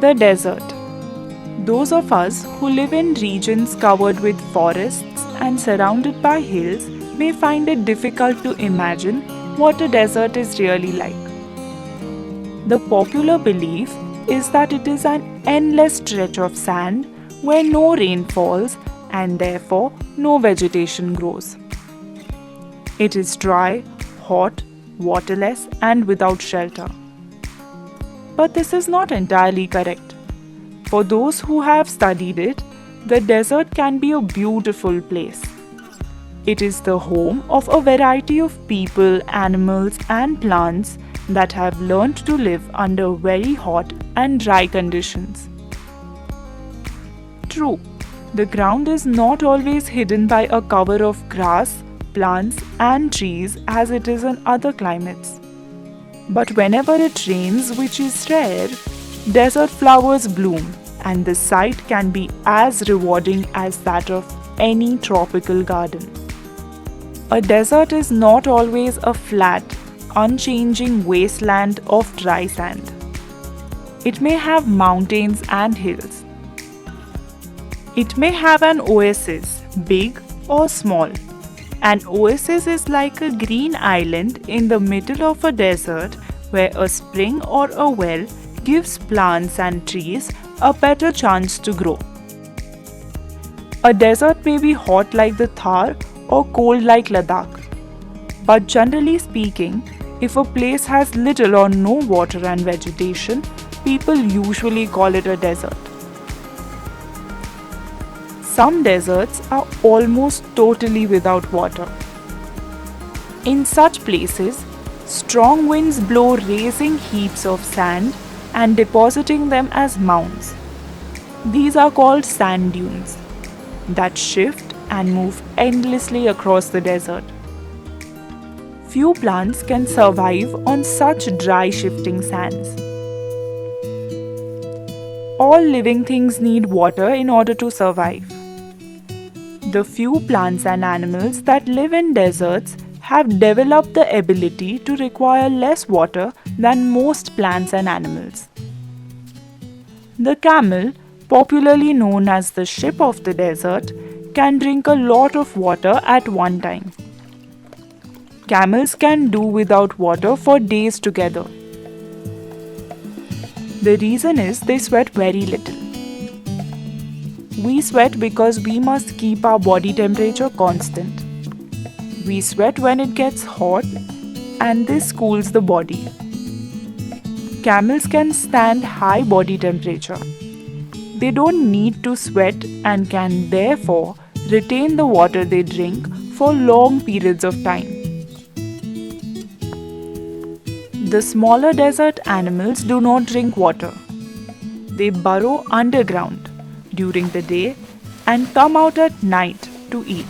The desert. Those of us who live in regions covered with forests and surrounded by hills may find it difficult to imagine what a desert is really like. The popular belief is that it is an endless stretch of sand where no rain falls and therefore no vegetation grows. It is dry, hot, waterless, and without shelter. But this is not entirely correct. For those who have studied it, the desert can be a beautiful place. It is the home of a variety of people, animals, and plants that have learned to live under very hot and dry conditions. True, the ground is not always hidden by a cover of grass, plants, and trees as it is in other climates. But whenever it rains, which is rare, desert flowers bloom, and the sight can be as rewarding as that of any tropical garden. A desert is not always a flat, unchanging wasteland of dry sand. It may have mountains and hills. It may have an oasis, big or small. An oasis is like a green island in the middle of a desert where a spring or a well gives plants and trees a better chance to grow. A desert may be hot like the Thar or cold like Ladakh. But generally speaking, if a place has little or no water and vegetation, people usually call it a desert. Some deserts are almost totally without water. In such places, strong winds blow raising heaps of sand and depositing them as mounds. These are called sand dunes that shift and move endlessly across the desert. Few plants can survive on such dry shifting sands. All living things need water in order to survive. The few plants and animals that live in deserts have developed the ability to require less water than most plants and animals. The camel, popularly known as the ship of the desert, can drink a lot of water at one time. Camels can do without water for days together. The reason is they sweat very little. We sweat because we must keep our body temperature constant. We sweat when it gets hot, and this cools the body. Camels can stand high body temperature. They don't need to sweat and can therefore retain the water they drink for long periods of time. The smaller desert animals do not drink water. They burrow underground during the day and come out at night to eat.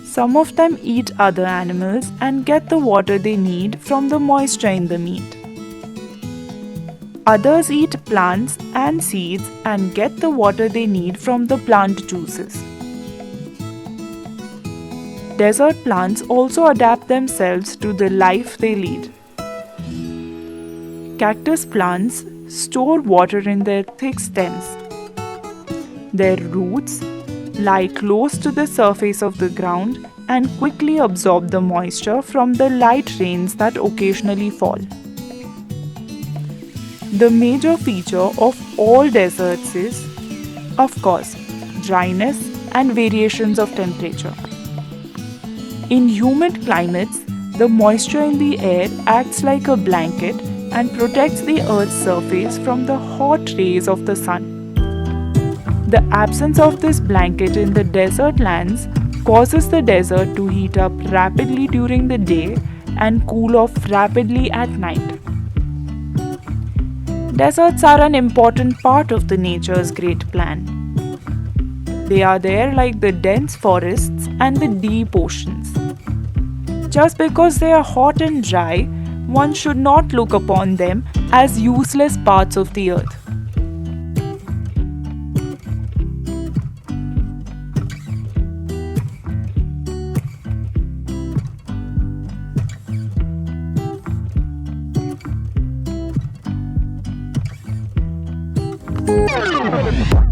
Some of them eat other animals and get the water they need from the moisture in the meat. Others eat plants and seeds and get the water they need from the plant juices. Desert plants also adapt themselves to the life they lead. Cactus plants store water in their thick stems. Their roots lie close to the surface of the ground and quickly absorb the moisture from the light rains that occasionally fall. The major feature of all deserts is, of course, dryness and variations of temperature. In humid climates, the moisture in the air acts like a blanket and protects the Earth's surface from the hot rays of the sun. The absence of this blanket in the desert lands causes the desert to heat up rapidly during the day and cool off rapidly at night. Deserts are an important part of the nature's great plan. They are there like the dense forests and the deep oceans. Just because they are hot and dry, one should not look upon them as useless parts of the earth. Bye.